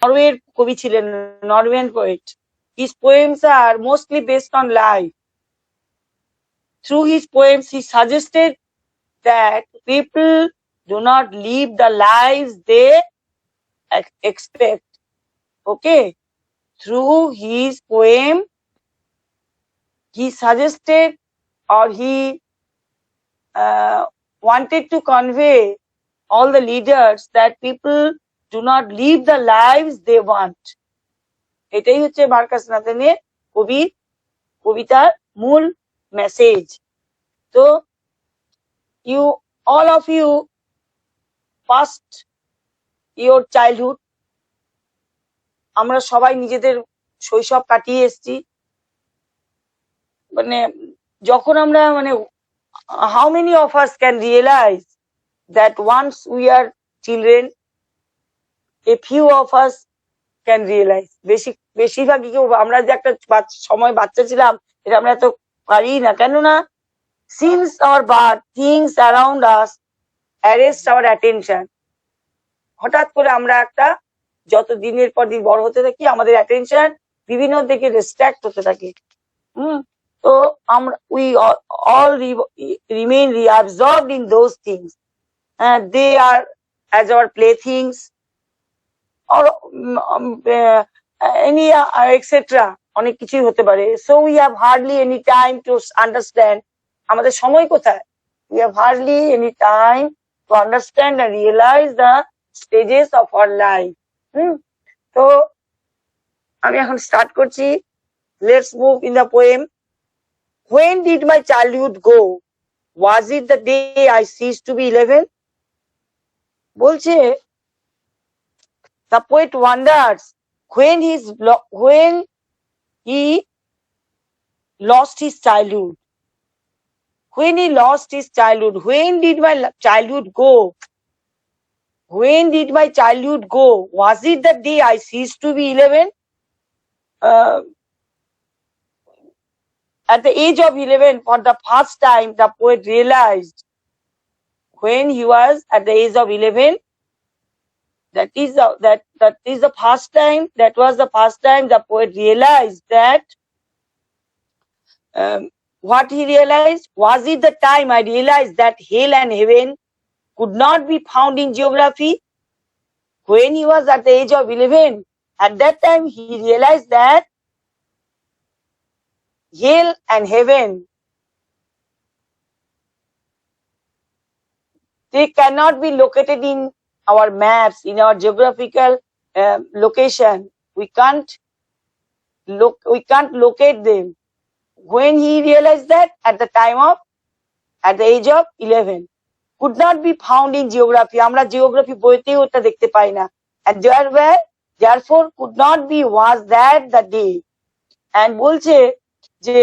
নরওয়ের কবি ছিলেন, নরওয়েন poet. His poems are mostly based on life. Through his poems, he suggested that people do not live the lives they expect. Okay? Through his poem, he suggested, or he wanted to convey all the leaders that people do not live the lives they want. এটাই হচ্ছে Marcus নাথানের কবিতার মূল message. তো all of you past your childhood, আমরা সবাই নিজেদের শৈশব কাটিয়ে এসেছি। মানে যখন আমরা how many of us can realize that once we are children, a few of us can realize, বেশিরভাগই কেউ আমরা যে একটা সময় বাচ্চা ছিলাম এটা আমরা এত পারি না। কেননা since our birth things around us arrest our attention. হঠাৎ করে আমরা একটা যত দিনের পর দিন বড় হতে থাকি আমাদের অ্যাটেনশন বিভিন্ন দিকে ডিস্ট্রাক্ট হতে থাকে। তো আমরা we all remain absorbed in those things. They are as our playthings or any etc. অনেক কিছুই হতে পারে। So we have hardly any time to understand আমাদের সময় কোথায়। We have hardly any time to understand and realize the stages of our life. তো আমি এখন স্টার্ট করছি। Let's move in the poem. When did my childhood go? Was it the day I ceased to be 11? বলছে the poet wonders when he lost his childhood. When he lost his childhood, when did my childhood go? When did my childhood go? Was it the day I ceased to be 11? At the age of 11, for the first time, the poet realized when he was at the age of 11, that was the first time the poet realized that what he realized, was it the time I realized that hell and heaven could not be found in geography? When he was at the age of 11, at that time he realized that hell and heaven, they cannot be located in our maps, in our geographical location. We can't locate them. When he realized that at the age of 11, could not be found in geography. আমরা geography বইতেও ওটা দেখতে পাই না। And therefore could not be, was that the day. And বলছে যে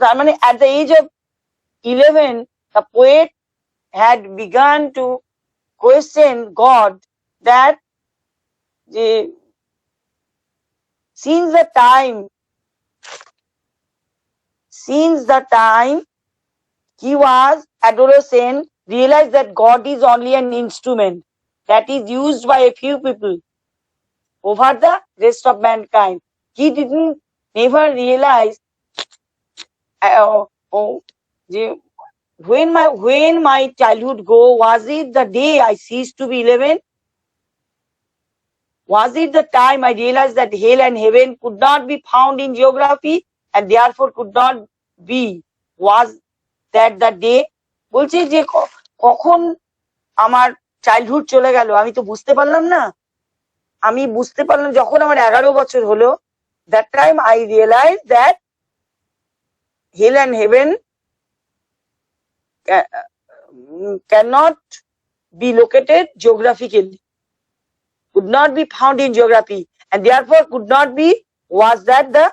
তার মানে at the age of 11 the poet had begun to question God, that since the time he was adolescent, realized that God is only an instrument that is used by a few people over the rest of mankind. He never realize when my childhood go, was it the day I ceased to be 11? Was it the time I realized that hell and heaven could not be found in geography and therefore could not be? Was that the day? বলছে যে কখন আমার childhood চলে গেল আমি তো বুঝতে পারলাম না। আমি বুঝতে পারলাম যখন আমার 11 বছর হলো। That time I realized that hell and heaven cannot be located geographically, could not be found in geography, and therefore could not be, was that the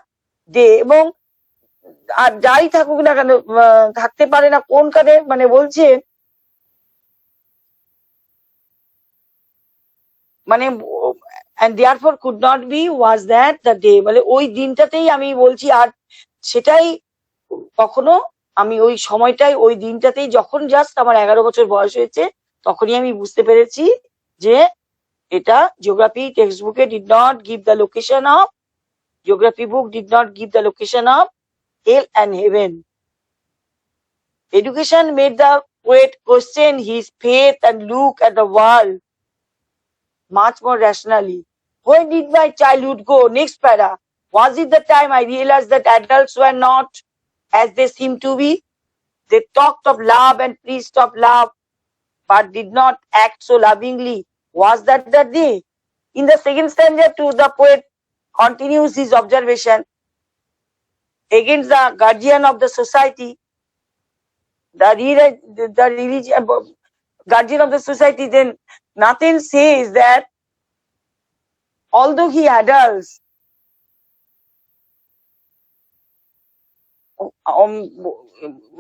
day. এবং আর যাই থাকুক না কেন থাকতে পারে না কোন কানে, মানে বলছে মানে and therefore could not be, was that the day, মানে ওই দিনটাতেই আমি বলছি। আর সেটাই কখনো আমি ওই সময়টাই ওই দিনটাতেই যখন জাস্ট আমার 11 বছর বয়স হয়েছে তখনই আমি বুঝতে পেরেছি যে এটা geography textbook did not give the location of, geography book did not give the location of hell and heaven. Education made the poet question his faith and look at the world much more rationally. When did my childhood go? Next para. Was it the time I realized that adults were not as they seem to be? They talked of love and preached of love, but did not act so lovingly. Was that the day? In the second stanza too, the poet continues his observation against the guardian of the society, the religion, guardian of the society. Then Nathan says that although he adults,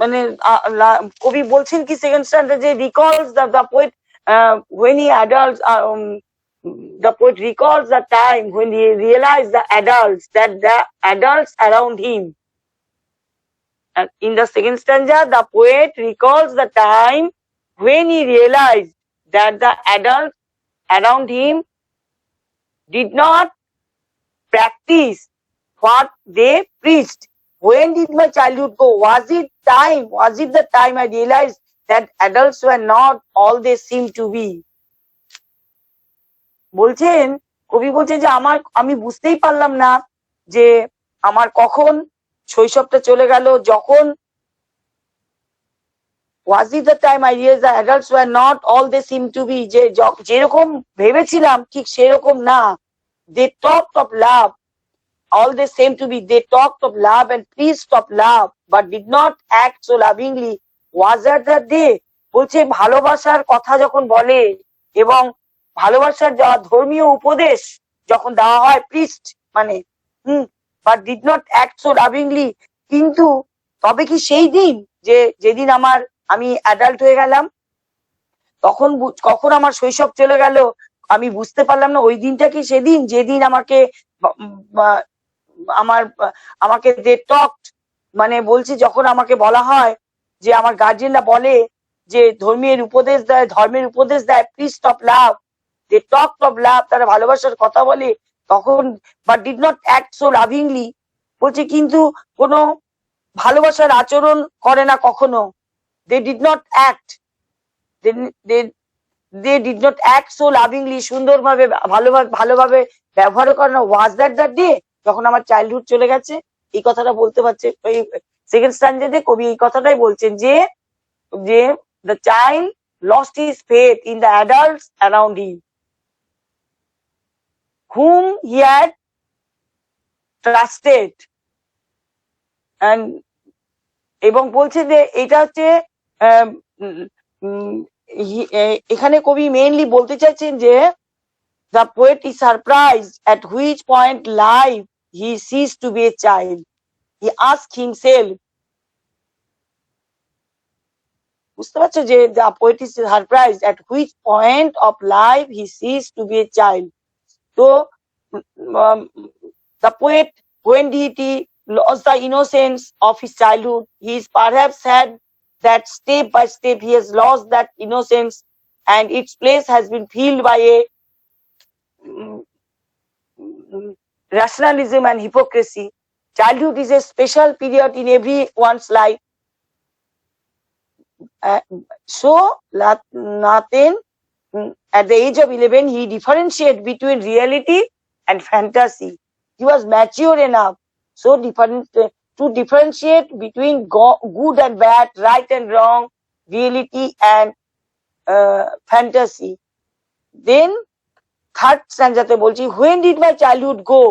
মানে কবি বলছেন কি second standard যে recalls the poet when he adults the poet recalls the time when he realized the adults around him. And in the second stanza, the poet recalls the time when he realized that the adults around him did not practice what they preached. When did my childhood go? Was it the time I realized that adults were not all they seem to be? বলছেন, কবি বলছেন যে আমি বুঝতেই পারলাম না যে আমার কখন শৈশবটা চলে গেল, যখন was it the time I realized that adults were not all they seem to be, যে যেরকম ভেবেছিলাম ঠিক সেরকম না. They talked of love, all they seem to be. They talked of love and preached of love, but did not act so lovingly. Was that the day? বলছে ভালোবাসার কথা যখন বলে এবং ভালোবাসার যা ধর্মীয় উপদেশ যখন দেওয়া হয়, প্রিস্ট মানে but did not act so lovingly, কিন্তু তবে কি সেই দিন যেদিন আমি অ্যাডাল্ট হয়ে গেলাম, কখন আমার শৈশব চলে গেল আমি বুঝতে পারলাম না, ওই দিনটা কি সেদিন যেদিন আমাকে দে টকড, মানে বলছি যখন আমাকে বলা হয় যে আমার গার্জিয়ানরা বলে যে ধর্মের উপদেশ দেয় priest of love, they talked of love, তারা ভালোবাসার কথা বলে তখন, but did not act so lovingly, বলছে কিন্তু কোনো ভালোবাসার আচরণ করে না কখনো, they did not act so lovingly, সুন্দরভাবে ভালোভাবে ব্যবহার করে না. ওয়াজ দ্যাট দ্য ডে, যখন আমার চাইল্ডহুড চলে গেছে, এই কথাটা বলতে পারছে. ওই সেকেন্ড স্ট্যান্ডার্ডে কবি এই কথাটাই বলছেন যে the child lost his faith in the adults around him whom he had trusted, and এবং বলছে যে এটা হচ্ছে এখানে কবি মেইনলি বলতে চাইছেন যে the poet is surprised at which point life he ceased to be a child. He asked himself, বুঝতে পারছো যে the poet is surprised at which point of life he ceased to be a child. So the poet, when he lost the innocence of his childhood, he is perhaps had that step by step he has lost that innocence and its place has been filled by a rationalism and hypocrisy. Childhood is a special period in everyone's life. So Nathan, at the age of 11, he differentiated between reality and fantasy. He was mature enough to differentiate between good and bad, right and wrong, reality and fantasy. Then third stanzate bolchi, when did my childhood go?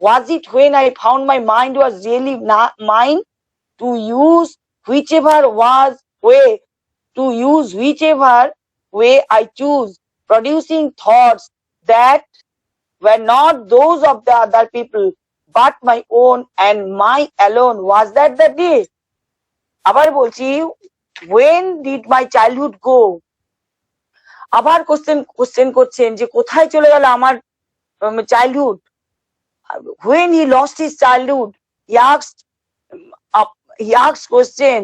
Was it when I found my mind was really not mine to use whichever way I choose, producing thoughts that were not those of the other people but my own and my alone? Was that the day? আবার বলছি, when did my childhood go? আবার question করছেন যে কোথায় চলে গেল আমার childhood. When he lost his childhood, he asked question,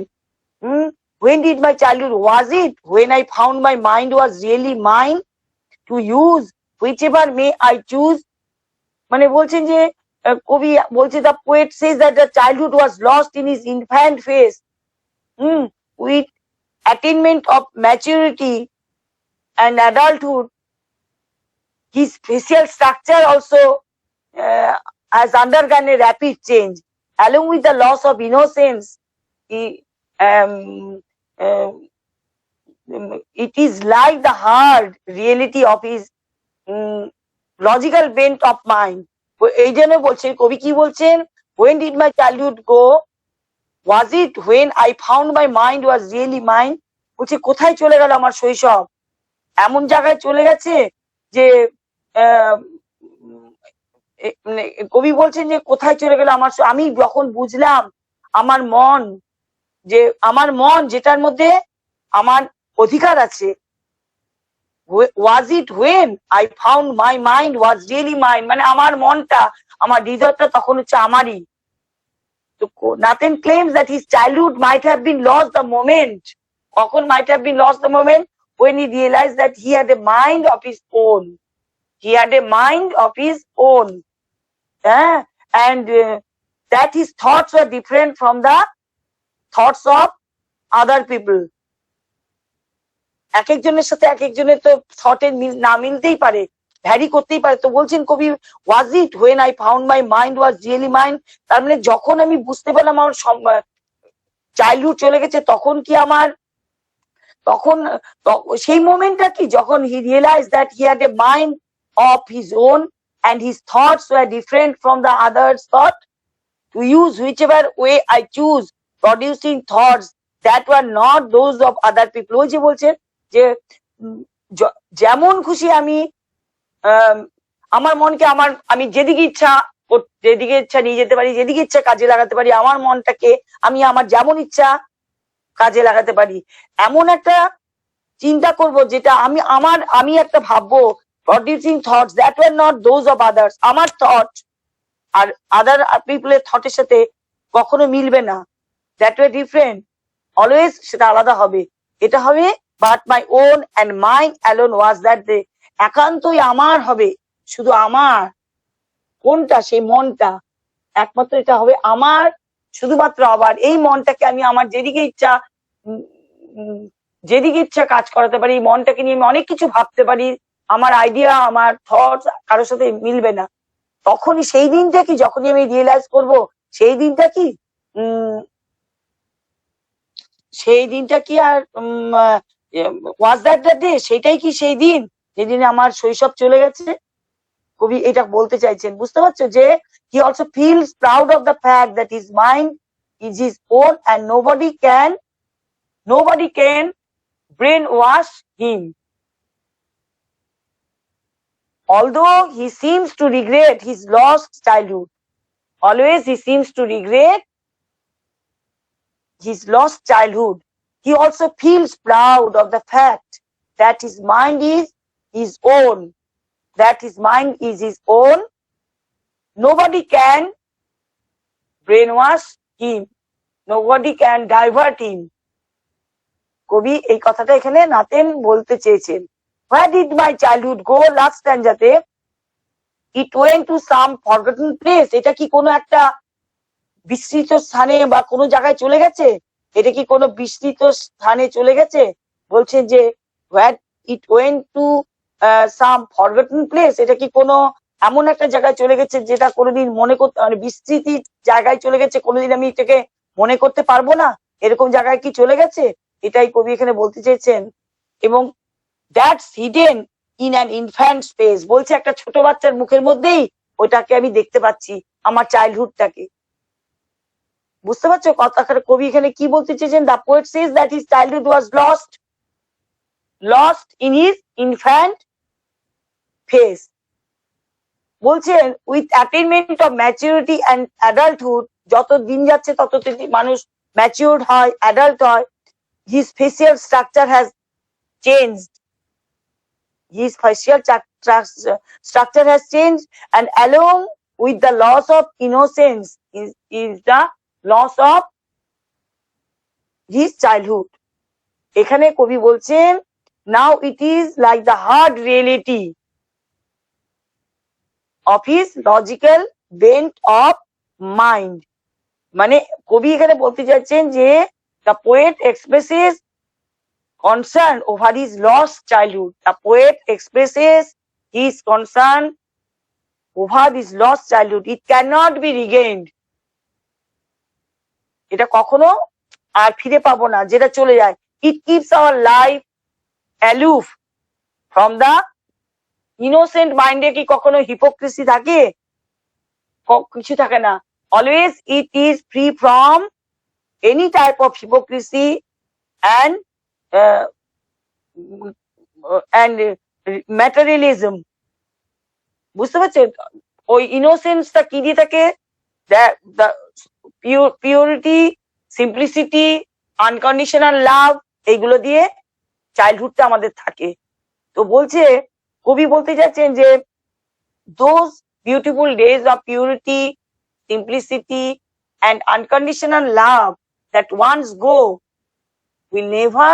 when did my childhood? Was it when I found my mind was really mine to use whichever may I choose, মানে বলছেন যে কবি বলছে the poet says that the childhood was lost in his infant phase, with attainment of maturity and adulthood his facial structure also has undergone a rapid change. Along with the loss of innocence, he, um, it is like the hard reality of his logical bent of mind. এই জন্য বলছে কবি কি বলছেন, when did my childhood go, was it when I found my mind was really mine? বলছে কোথায় চলে গেল আমার শৈশব, এমন জায়গায় চলে গেছে যে কবি বলছেন যে কোথায় চলে গেল আমার, আমি যখন বুঝলাম আমার মন, যে আমার মন যেটার মধ্যে আমার অধিকার আছে, was it when I found my mind was really mine, মানে আমার মনটা, আমার হৃদয়টা তখন হচ্ছে আমারই। তো Nathan claims that his childhood might have been lost the moment, কখন might have been lost the moment, when he realized that he had a mind of his own, he had a mind of his own, and that his thoughts were different from the thoughts of other people. এক একজনের সাথে এক একজনের তো থটের না মিলতেই পারে, vary করতেই পারে। তো বলছেন কবি, was it when I found my mind was really mind, তার মানে যখন আমি বুঝতে পারলাম আমার চাইল্ডহুড চলে গেছে, তখন কি আমার, তখন সেই মোমেন্টটা কি, যখন he realize that he had a mind of his own and his thoughts were different from the others' thought, to use whichever way I choose, producing thoughts that were not those of other people. ওই যে বলছেন যে যেমন খুশি আমি আমার মনকে আমি যেদিকে ইচ্ছা নিয়ে যেতে পারি, যেদিকে ইচ্ছা কাজে লাগাতে পারি, আমার মনটাকে আমি আমার যেমন ইচ্ছা কাজে লাগাতে পারি, এমন একটা চিন্তা করব যেটা আমি একটা ভাববো, producing thoughts that were not those of others, আমার থট আর আদার পিপলের থটের সাথে কখনো মিলবে না, that were different, always সেটা আলাদা হবে, এটা হবে but my own and mine alone was that day, একান্তই আমার হবে, শুধু আমার, কোনটা, সেই মনটা একমাত্র এটা হবে আমার, শুধুমাত্র আবার এই মনটাকে আমি আমার যেদিকে ইচ্ছা কাজ করাতে পারি, মনটাকে নিয়ে আমি অনেক কিছু ভাবতে পারি, আমার আইডিয়া আমার থটস কারোর সাথে মিলবে না। তখনই সেই দিনটা কি, যখনই আমি রিয়েলাইজ করব, সেই দিনটা কি আর ওয়াজ দ্যাট দ্য ডে, সেটাই কি সেই দিন যেদিনে আমার শৈশব চলে গেছে। কবি এটা বলতে চাইছেন, বুঝতে পারছো, যে he also feels proud of the fact that his mind is his own and nobody can brainwash him. Although he seems to regret his lost childhood, always he seems to regret his lost childhood, he also feels proud of the fact that his mind is his own, nobody can brainwash him, nobody can divert him. কবি এই কথাটা এখানে নাতেন বলতে চেয়েছেন। Where did my childhood go? Last stanzaতে it went to some forgotten place, এটা কি কোনো একটা বিস্তৃত স্থানে বা কোনো জায়গায় চলে গেছে, এটা কি কোনো বিস্তৃত স্থানে চলে গেছে, বলছে যে where it went to some forgotten place, এটা কি কোনো এমন একটা জায়গায় চলে গেছে যেটা কোনোদিন মনে করতে, মানে বিস্তৃতি জায়গায় চলে গেছে, কোনোদিন আমি এটাকে মনে করতে পারবো না, এরকম জায়গায় কি চলে গেছে, এটাই কবি এখানে বলতে চেয়েছেন। এবং that's hidden in an infant space, বলছে একটা ছোট বাচ্চার মুখের মধ্যেই ওইটাকে আমি দেখতে পাচ্ছি, আমার চাইল্ডহুডটাকে। বুঝতে পারছো কথাটা কবি এখানে কি বলতে চেয়েছেন? The poet says that his childhood was lost in his infant phase, বলছেন with attainment of maturity and adulthood, যত দিন যাচ্ছে তত মানুষ ম্যাচিউরড হয়, অ্যাডাল্ট হয়, his facial structure has changed, and along with the loss of innocence is the loss of his childhood. এখানে কবি বলছেন now it is like the hard reality of his logical bent of mind. মানে কবি এখানে বলতে চাইছেন যে the poet expresses concern over his lost childhood. The poet expresses his concern over his lost childhood. It cannot be regained. এটা কখনো আর ফিরে পাবো না, যেটা চলে যায়। It keeps our life aloof from the innocent mind. এ কি কখনো হিপোক্রেসি থাকে? কিছু থাকে না। Always it is free from any type of hypocrisy and materialism. বুঝতে পারছেন? ওই ইনোসেন্সটা কি দিয়ে থাকে? the purity, simplicity, unconditional love, এইগুলো দিয়ে চাইল্ডহুডটা আমাদের থাকে। তো বলছে, কবি বলতে যাচ্ছেন যে those beautiful days of purity, simplicity and unconditional love that once go will never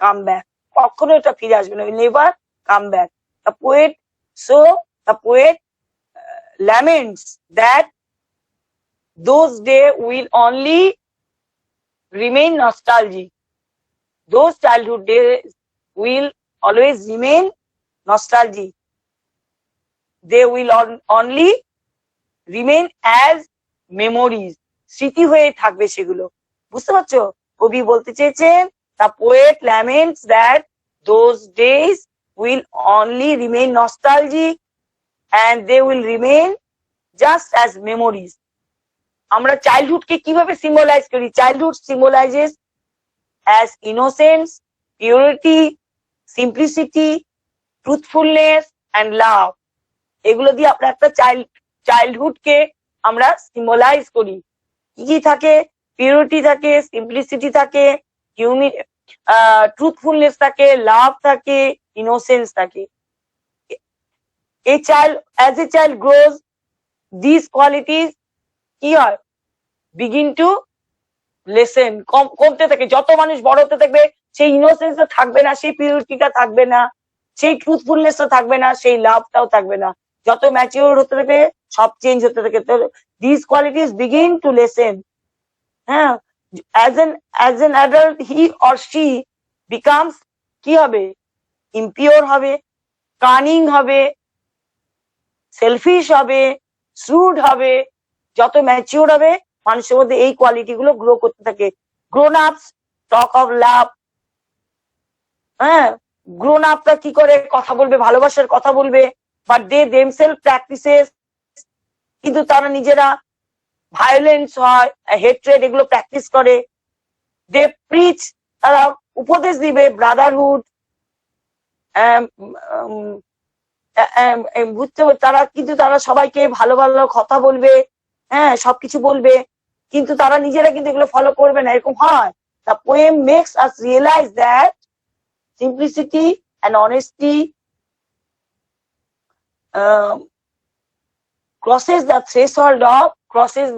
come back. কখনো এটা ফিরে আসবে না, will never come back. The poet laments that those days will only remain nostalgic. Those childhood days will always remain nostalgic. They will only remain as memories. স্মৃতি হয়ে থাকবে সেগুলো। বুঝতে পারছো? কবি বলতে চেয়েছেন the poet laments that those days will only remain nostalgic and they will remain just as memories. আমরা চাইল্ডহুডকে কিভাবে সিম্বলাইজ করি? Childhood symbolizes as innocence, purity, simplicity, truthfulness and love. এগুলো দিয়ে আমরা একটা চাইল্ডহুডকে আমরা সিম্বলাইজ করি। কি কি থাকে? পিউরিটি থাকে, সিম্পলিসিটি থাকে, ট্রুথফুলনেস থাকে, লাভ থাকে, ইনোসেন্স থাকে। as a child grows, these qualities কি হয়? begin to lessen, কমতে থাকে। যত মানুষ বড় হতে থাকবে, সেই ইনোসেন্সটা থাকবে না, সেই পিউরিটিটা থাকবে না, সেই ট্রুথফুলনেসটা থাকবে না, সেই লাভটাও থাকবে না। যত ম্যাচিওর হতে থাকে, সব চেঞ্জ হতে থাকে। তো these qualities begin to lessen. হ্যাঁ, as an adult he or she becomes কি হবে? impure হবে, কানিং হবে, সেলফিশ হবে, শ্রুড হবে। যত ম্যাচিওর হবে, মানুষের মধ্যে এই কোয়ালিটি গুলো গ্রো করতে থাকে। গ্রোন আপস টক অফ লাভ। হ্যাঁ, গ্রোন আপটা কি করে কথা বলবে? ভালোবাসার কথা বলবে, বাট দে দেমসেলফ প্র্যাকটিসেস, কিন্তু তারা নিজেরা ভায়োলেন্স হয়, হেট্রেড, এগুলো প্র্যাকটিস করে। দে প্রিচ, তারা উপদেশ দিবে ব্রাদারহুড, বুঝতে, তারা কিন্তু তারা সবাইকে ভালো ভালো কথা বলবে, হ্যাঁ, সবকিছু বলবে, কিন্তু তারা নিজেরা কিন্তু এগুলো ফলো করবে না। এরকম হয়। The poem makes us realize that simplicity and honesty crosses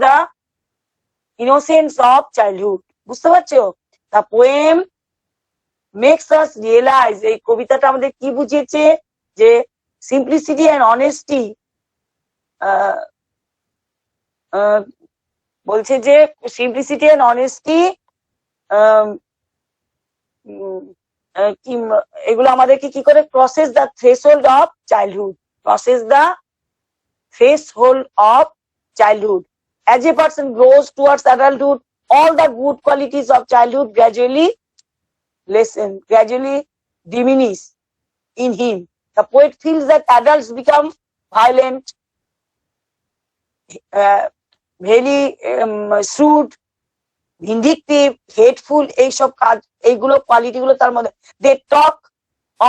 the innocence of childhood. বুঝতে পারছো? The poem makes us realize, এই কবিতাটা আমাদের কি বুঝিয়েছে? যে simplicity and honesty, বলছে যে simplicity and honesty এগুলো আমাদেরকে কি করে? crosses the threshold of childhood. crosses the threshold of childhood. As a person grows towards adulthood, all the good qualities of childhood gradually diminish in him. The poet feels that adults become violent, very shrewd, vindictive, hateful, এইসব কাজ, এইগুলো quality গুলো তার মধ্যে। They talk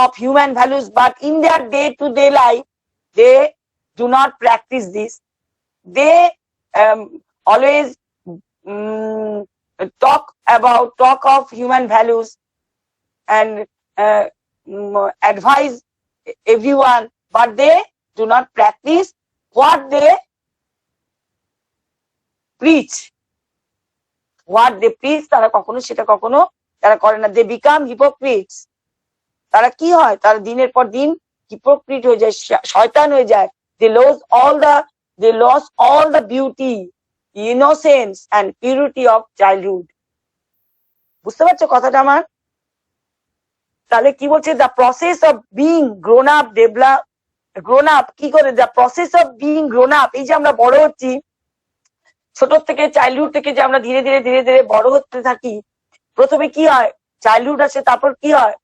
of human values, but in their day-to-day life, they do not practice this. They always talk of human values and advise everyone, but they do not practice what they preach. What they preach, তারা কখনো সেটা কখনো তারা করে না। They become hypocrites. তারা কি হয়? তারা দিনের পর দিন হিপোক্রিট হয়ে যায়, শয়তান হয়ে যায়। they lost all the beauty, innocence and purity of childhood. বুঝতে পারছো কথাটা আমার? তাহলে কি বলছে, the process of being grown up কি করে, the process of being grown up, এই যে আমরা বড় হচ্ছি, ছোট থেকে চাইল্ডহুড থেকে যে আমরা ধীরে ধীরে ধীরে ধীরে বড় হতে থাকি, প্রথমে কি হয়, চাইল্ডহুড আছে, তারপর কি হয়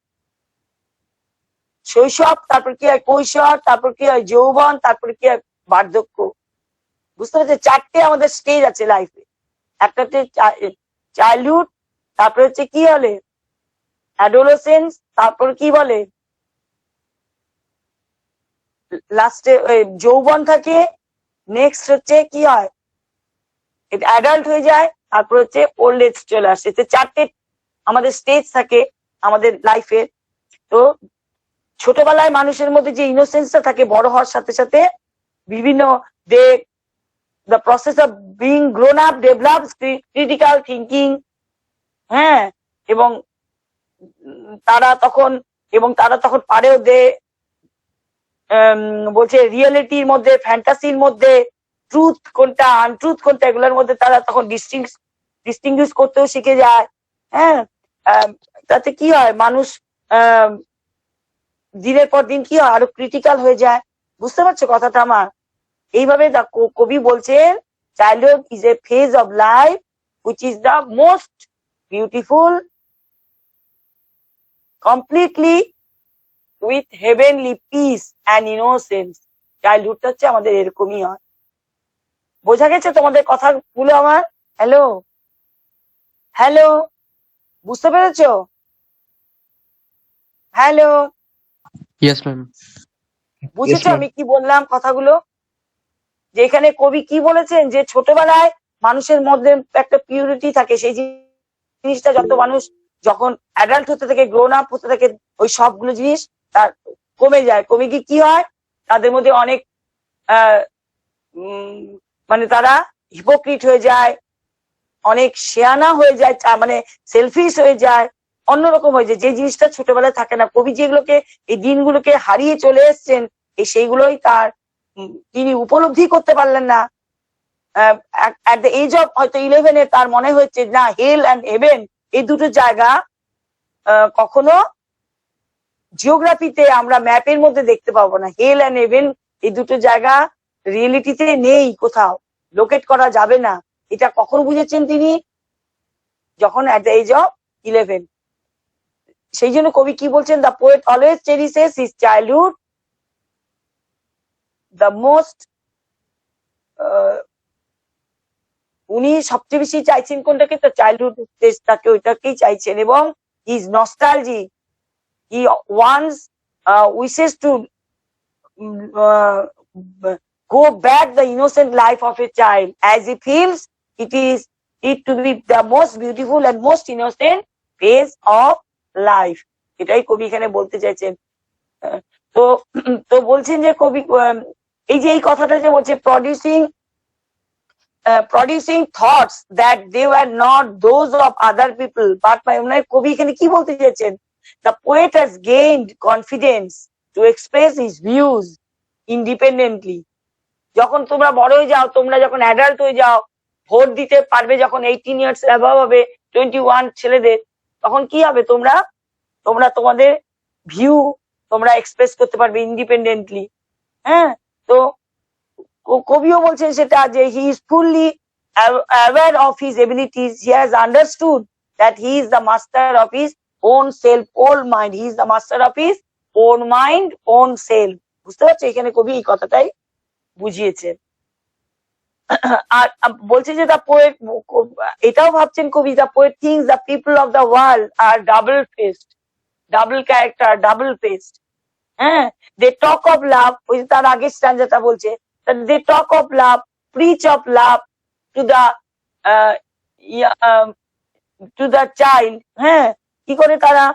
শৈশব, তারপর কি হয় কৈশোর, তারপর কি হয় যৌবন, তারপর কি হয় বার্ধক্য। বুঝতে পারছি, চারটে আমাদের স্টেজ আছে লাইফে। একটা হচ্ছে চাইল্ডহুড, তারপর হচ্ছে কি বলে অ্যাডোলেসেন্স, তারপর কি বলে লাস্টে যৌবন থাকে, নেক্সট হচ্ছে কি হয় অ্যাডাল্ট হয়ে যায়, তারপর হচ্ছে ওল্ড এজ চলে আসে। চারটে আমাদের স্টেজ থাকে আমাদের লাইফে। তো ছোটবেলায় মানুষের মধ্যে যে ইনোসেন্সটা থাকে, বড় হওয়ার সাথে সাথে বিভিন্ন the process of being grown up develops critical thinking, হ্যাঁ, এবং তারা তখন পারেও বলছে রিয়েলিটির মধ্যে, ফ্যান্টাসির মধ্যে ট্রুথ কোনটা আনট্রুথ কোনটা, এগুলোর মধ্যে তারা তখন ডিস্টিংগুইশ করতেও শিখে যায়। হ্যাঁ, তাতে কি হয়, মানুষ দিনের পর দিন কি হয় আরো ক্রিটিক্যাল হয়ে যায়। বুঝতে পারছো কথাটা আমার? এইভাবে কবি বলছেন, childhood is a phase of life which is the most beautiful, completely with heavenly peace and innocence. চাইল্ডহুডটা হচ্ছে আমাদের এরকমই হয়। বোঝা গেছে তোমাদের কথাগুলো আমার? হ্যালো হ্যালো, বুঝতে পেরেছো? Hello, yes ma'am. বুঝেছো আমি কি বললাম কথাগুলো? যে এখানে কবি কি বলেছেন, যে ছোটবেলায় মানুষের মধ্যে একটা পিউরিটি থাকে, সেই জিনিসটা যত মানুষ যখন অ্যাডাল্ট হতে থাকে, গ্রোন আপ হতে থাকে, ওই সবগুলো জিনিস তার কমে যায়। কমে গিয়ে কি হয়, তাদের মধ্যে অনেক মানে তারা হিপোক্রিট হয়ে যায়, অনেক শেয়ানা হয়ে যায়, মানে সেলফিশ হয়ে যায়, অন্যরকম হয়ে যায়, যে জিনিসটা ছোটবেলায় থাকে না। কবি যেগুলোকে এই দিনগুলোকে হারিয়ে চলে এসছেন, সেইগুলোই তিনি উপলব্ধি করতে পারলেন না। অ্যাট দ্য এজ অফ হয়তো 11 তার মনে হচ্ছে না, হেল অ্যান্ড হেভেন এই দুটো জায়গা কখনো জিওগ্রাফিতে আমরা ম্যাপের মধ্যে দেখতে পাবো না। হেল অ্যান্ড হেভেন এই দুটো জায়গা রিয়েলিটিতে নেই, কোথাও লোকেট করা যাবে না। এটা কখন বুঝেছেন তিনি? যখন অ্যাট দ্য এজ অফ 11। সেই জন্য কবি কি বলছেন, the poet always cherishes his childhood the most, উনি সবচেয়ে বেশি চাইছেন কোনটাকে, তো চাইল্ডহুড স্টেজটাকে, ওইটাকেই চাইছেন। এবং his nostalgic, he once wishes to go back the innocent life of a child, as he feels it to be the most beautiful and most innocent phase of life. এটাই কবি এখানে বলতে চাইছেন। তো বলছেন যে কবি এই যে এই কথাটা যে বলছে, producing thoughts that they were not those of other people but my own. কবি এখানে কি বলতে চাইছেন, the poet has gained confidence to express his views independently. যখন তোমরা বড় হয়ে যাও, তোমরা যখন অ্যাডাল্ট হয়ে যাও, ভোট দিতে পারবে যখন 18 ইয়ার্স অ্যাবাভ হবে, 21 ছেলেদের, তখন কি হবে, তোমরা তোমাদের ভিউ তোমরা এক্সপ্রেস করতে পারবে ইন্ডিপেন্ডেন্টলি। হ্যাঁ, তো কবিও বলছেন সেটা, যে he is fully aware of his abilities, he has understood that he is the master of his own self, own mind, he is the master of his own mind, own self. বুঝতে পারছো, এখানে কবি এই কথাটাই বুঝিয়েছে। আর বলছে যে the poet, এটাও ভাবছেন কবি, the poet thinks the people of the world are double faced, double character, double faced. হ্যাঁ, দে টক অফ লাভ, ওই তার আগের স্ট্যান্জাটা বলছে, they talk of love, preach of love to the child. হ্যাঁ, কি করে তারা,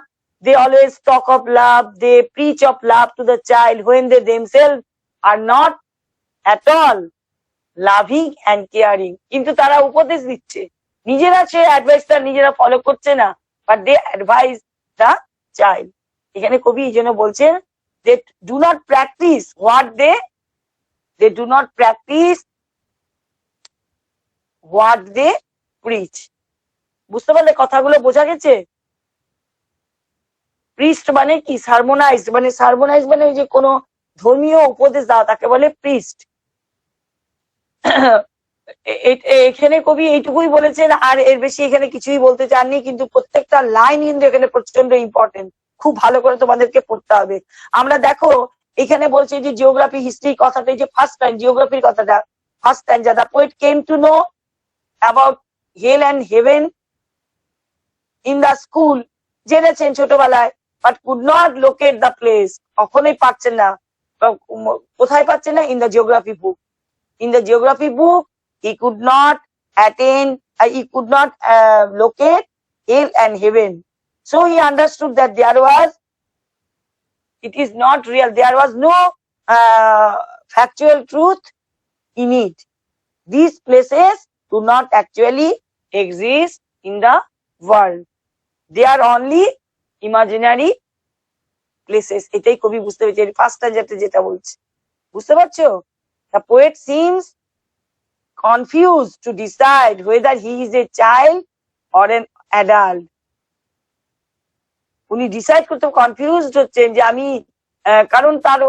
they always talk of love, they preach of love to the child when they themselves are not at all loving and caring. কিন্তু তারা উপদেশ দিচ্ছে, নিজেরা সে অ্যাডভাইসটা নিজেরা ফলো করছে না, but they advise the child. এখানে কবি এই জন্য বলছেন যে do not practise what they they do not practice what they preach. বুঝতে পারলে কথাগুলো বোঝা গেছে? প্রিস্ট মানে কি? সার্মোনাইজ মানে ওই যে কোনো ধর্মীয় উপদেশ দেওয়া, তাকে বলে প্রিস্ট। এখানে কবি এইটুকুই বলেছেন, আর এর বেশি এখানে কিছুই বলতে চাননি, কিন্তু প্রত্যেকটা লাইন কিন্তু এখানে প্রচন্ড ইম্পর্টেন্ট, খুব ভালো করে তোমাদেরকে পড়তে হবে। আমরা দেখো এখানে বলছে যে জিওগ্রাফি হিস্ট্রি কথাটা, এই যে ফার্স্ট টাইম জিওগ্রাফির কথাটা, first time the poet came to know about hell and heaven in the school, জেনেছেন ছোটবেলায়, but could not locate the place, কখনোই পাচ্ছেন না। কোথায় পাচ্ছেন না? In the geography book. In the geography book, he could not locate hell and heaven. So he understood that it is not real. There was no factual truth in it. These places do not actually exist in the world. They are only imaginary places. এটাই কবি বুঝতে পেরেছে, first যেটা বলছে, বুঝতে পারছো? The poet seems confused to decide whether he is a child or an adult. উনি decide করতে কনফিউজড হচ্ছেন যে আমি, কারণ তার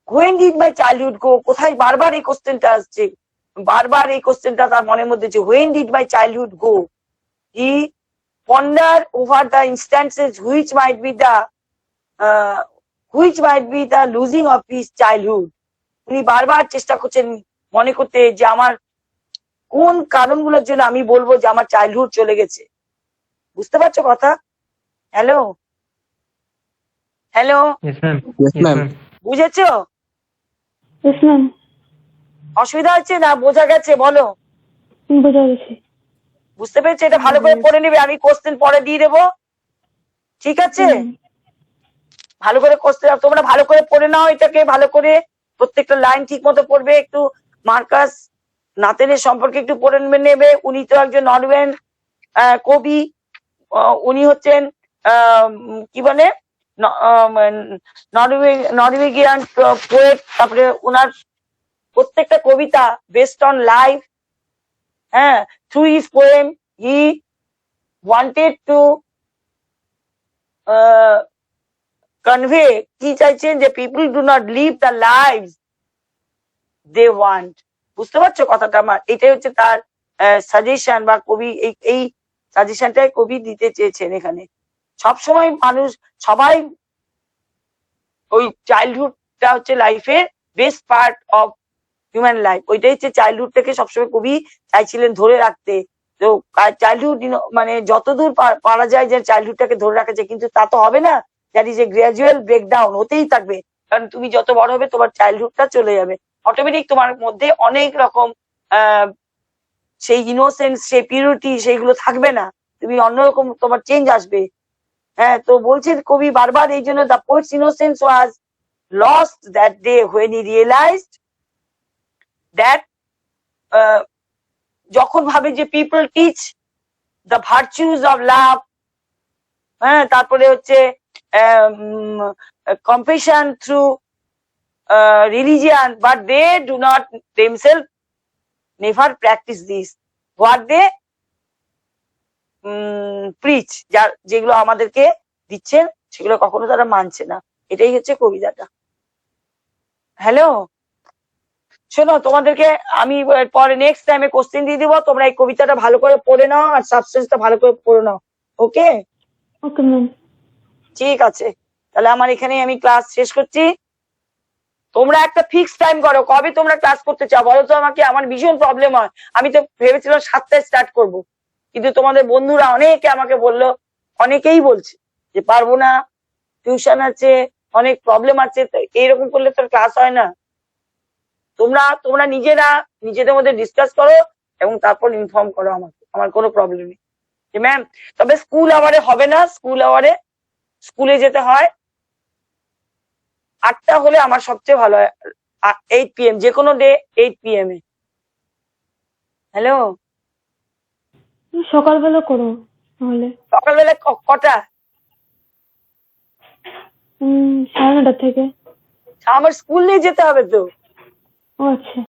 when did my childhood go, কোথায় বারবার এই কোশ্চেনটা আসছে, বারবার এই কোশ্চেনটা তার মনের মধ্যে যে when did my childhood go. He ponder over the instances which might be the losing of his childhood. উনি বারবার চেষ্টা করছেন মনে করতে যে আমার কোন কারণগুলোর জন্য আমি বলবো যে আমার চাইল্ডহুড চলে গেছে। বুঝতে পারছো কথা? Hello hello, Yes, ma'am. Yes, ma'am. বুঝেছো? Yes, ma'am. অসুবিধা হচ্ছে না? বোঝা গেছে? বলো। বোঝা গেছে। বুঝতে পেরেছো? এটা ভালো করে পড়ে নিবে, আমি কোশ্চেন পরে দিয়ে দেবো, ঠিক আছে? ভালো করে কোশ্চেন তোমরা ভালো করে পড়ে নাও, এটাকে ভালো করে প্রত্যেকটা লাইন ঠিক মতো পড়বে। একটু মার্কাস নাতেনের সম্পর্কে একটু পড়ে নেবে। উনি তো একজন নরওয়েন কবি, উনি হচ্ছেন কি বলে নরওয়েজিয়ান পোয়েট। তারপরে ওনার প্রত্যেকটা কবিতা বেসড অন লাইফ, হ্যাঁ, through his poem he wanted to convey, কি চাইছেন যে people do not live the life they want. বুঝতে পারছো কথাটা আমার? এটাই হচ্ছে তার সাজেশন, বা কবি এই সাজেশনটাই কবি দিতে চেয়েছেন এখানে। সবসময় মানুষ সবাই ওই চাইল্ডহুডটা হচ্ছে লাইফের best part of human life, ওইটাই হচ্ছে চাইল্ডহুডটাকে সবসময় কবি চাইছিলেন ধরে রাখতে। তো চাইল্ডহুড মানে যতদূর পারা যায় যে চাইল্ডহুডটাকে ধরে রাখা যায়, কিন্তু তা তো হবে না, that is a gradual breakdown, হতেই থাকবে। কারণ তুমি যত বড় হবে তোমার চাইল্ডহুডটা চলে যাবে, অটোমেটিক তোমার মধ্যে অনেক রকম সেই ইনোসেন্স, সেই পিউরিটি, সেইগুলো থাকবে না, তুমি অন্যরকম তোমার চেঞ্জ আসবে। হ্যাঁ, তো বলছেন কবি বারবার এই জন্য the poet's innocence was lost that day when he realised that, যখন ভাবে যে people teach the virtues of love, হ্যাঁ, তারপরে হচ্ছে compassion through religion, but they do not themselves never practise this what they preach, যেগুলো আমাদেরকে দিচ্ছেন সেগুলো কখনো তারা মানছে না। এটাই হচ্ছে কবিতাটা। হ্যালো, শোনো, তোমাদেরকে আমি পরে নেক্সট টাইমে কোশ্চেন দিয়ে দিব, তোমরা এই কবিতাটা ভালো করে পড়ে নাও আর সাবস্টেন্সটা ভালো করে পড়ে নাও। ওকে? Okay ma'am. ঠিক আছে, তাহলে আমার এখানে আমি ক্লাস শেষ করছি। তোমরা একটা ফিক্স টাইম করো, কবে তোমরা ক্লাস করতে চাও বলো তো আমাকে। আমার ভীষণ প্রবলেম হয়, আমি তো ভেবেছিলাম 7টায় স্টার্ট করব, কিন্তু তোমাদের বন্ধুরা অনেকে আমাকে বললো, অনেকেই বলছে যে পারবো না, টিউশন আছে, অনেক প্রবলেম আছে, এইরকম করলে তো ক্লাস হয় না। তোমরা নিজেদের মধ্যে ডিসকাস করো এবং তারপর ইনফর্ম করো আমাকে, আমার কোনো প্রবলেম নেই। ম্যাম, তবে স্কুল আওয়ারে হবে না, স্কুল আওয়ারে স্কুলে যেতে হয়। 8টা হলে আমার সবচেয়ে ভালো হয়, 8 PM, যে কোনো ডে 8 PM এ। হ্যালো, সকালবেলা করো তাহলে। সকালবেলা কটা? 9:30 থেকে। আমার স্কুল নিয়ে যেতে হবে তো। ও আচ্ছা।